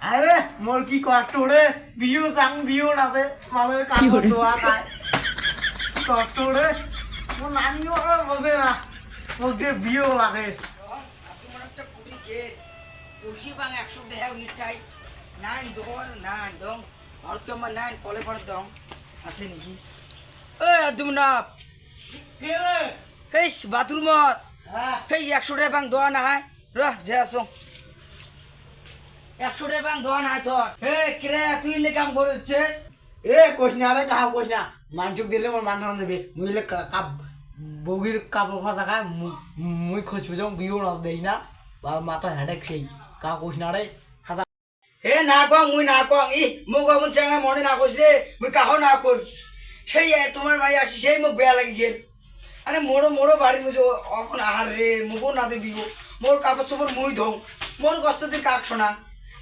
আরে মোর কি কষ্ট রে বিউ সাং বিউ না দে মালের কাজ দোয়া খায় কষ্ট রে মোর নানিও বোঝে না মোর যে বিউ লাগে তোমার একটা কুড়ি গেট বসি বাং 100 টাকা মিঠাই নাইন দোল নাইন দং ভারত কামার নাইন কলে ভারত দং আছে নাকি এ দুমনা কে রে হেস বাথরুমত হ্যাঁ হেই 100 টাকা বাং দোয়া না হয় র যে আসো 100 টাকা বাং দোয়া না হয় তোর হে কিরে তুই লে কাম করছিস এ কোশ না রে কাহ কোশ না মানসুক দিলে মোর মান না দেবে মুইলে কাপ বগির কাপড় কথা খায় মুই খোঁজ বুঝাম বিউ না দেই না বা মাথা হেডেক সেই কাহ কোশ না রে খাতা হে না কং মুই না কং ই মুখ অমন চাঙা মনে না কইস রে মুই কাহ না কই সেই তোমার বাড়ি আসি সেই মুখ বেয়া লাগি গেল আরে মোরো মোরো বাড়ি মুছে অখন আহার রে মুখও না দেবি মোর কাপড় চোপড় মুই ধং মোর কষ্ট দিয়ে কাক শোনা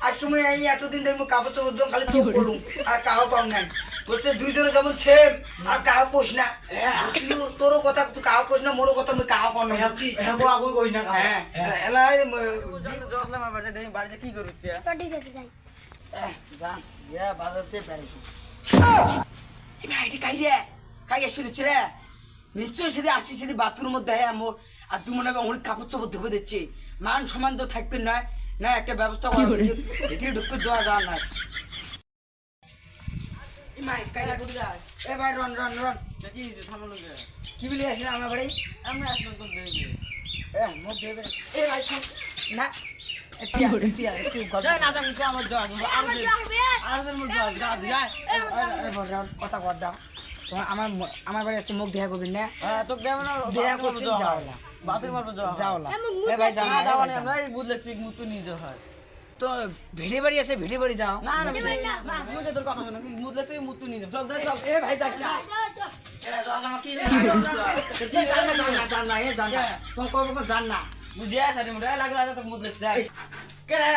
আজকে মুই এই এতদিন ধরে মুই কাপড় চোপড় ধং খালি তো করুম আর কাহ কম নাই বলছে দুইজনে যেমন সেম আর কাহ পোষ না তোরও কথা তুই কাহ পোষ না মোরও কথা মুই কাহ কম না বুঝছিস হ্যাঁ বড় আগুন কইস না হ্যাঁ এলাই জসলাম বাড়িতে কি করছিস ঠিক আছে যাই জান যা বাজাচ্ছে প্যারিস এই ভাই এটা কাই রে কাই আসতে দিচ্ছে রে নিশ্চয়ই সেদিন আসছি সেদিন বাথরুমের মধ্যে হ্যাঁ মোর আর তুই মনে হয় অনেক কাপড় চাপড় ধুবে দিচ্ছে মান সমান তো থাকবে নয় না একটা ব্যবস্থা করা ভিতরে ঢুকতে দেওয়া যাওয়ার নয় এই ভাই কাইলা কোথায় যায় এ ভাই রন রন রন কি থামলো কি বলি আসলে আমার বাড়ি আমি আসলাম কোন দিকে মুখ দেবে এ ভাই শোন না আমার জয় আমার যাবে কথা কর দাও তোমার আমার বাড়ি আছে মুখ দেখা করবেন না তোকে দেবে না দেখা করছেন যাও না বাতিল মারবো যাও না মুখ এ ভাই যাও না, যাওয়া যাও না। নেই বুঝলে তুই মুতু নিয়ে হয় তো ভেড়ে বাড়ি আছে ভেড়ে বাড়ি যাও না না না মুঝে তোর কথা শোনো মুতলে তুই মুতু নিয়ে চল চল এ ভাই যাস না জান না এ জান না তোমার কবে জান না বুঝে সারি মুড়ে লাগলা তো মুতলে যাই কে রে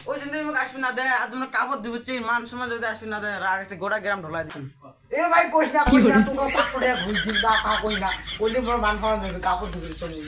ওই দিন তুই মুখ আসবি না দে আর তোমার কাপড় দিবচ্ছে মান সময় যদি আসবি না দে রাগ আছে গোড়া গ্রাম ঢোলাই দিন এ ভাই কইস না তোমরা 500 টাকা ঘুরছিস না কা কই না বললি মোর মান খাওয়া দেবে কাপড় ধুবে চলি